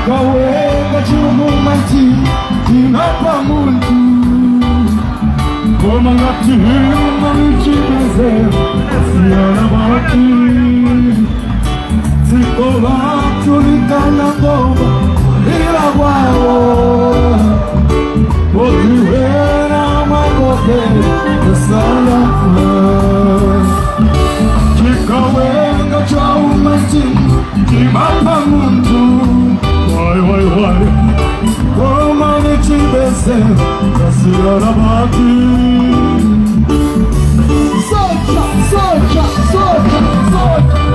Jika wega cuma manci Kenapa muntu Kau mengerti manci bezer Siara bati Sekolah tulikan nakoba Ila wao Boti wera makoke Kesalah Jika wega cuma manci Kenapa muntu Wai Como me te besé Na senhora bate Solta, solta, solta, solta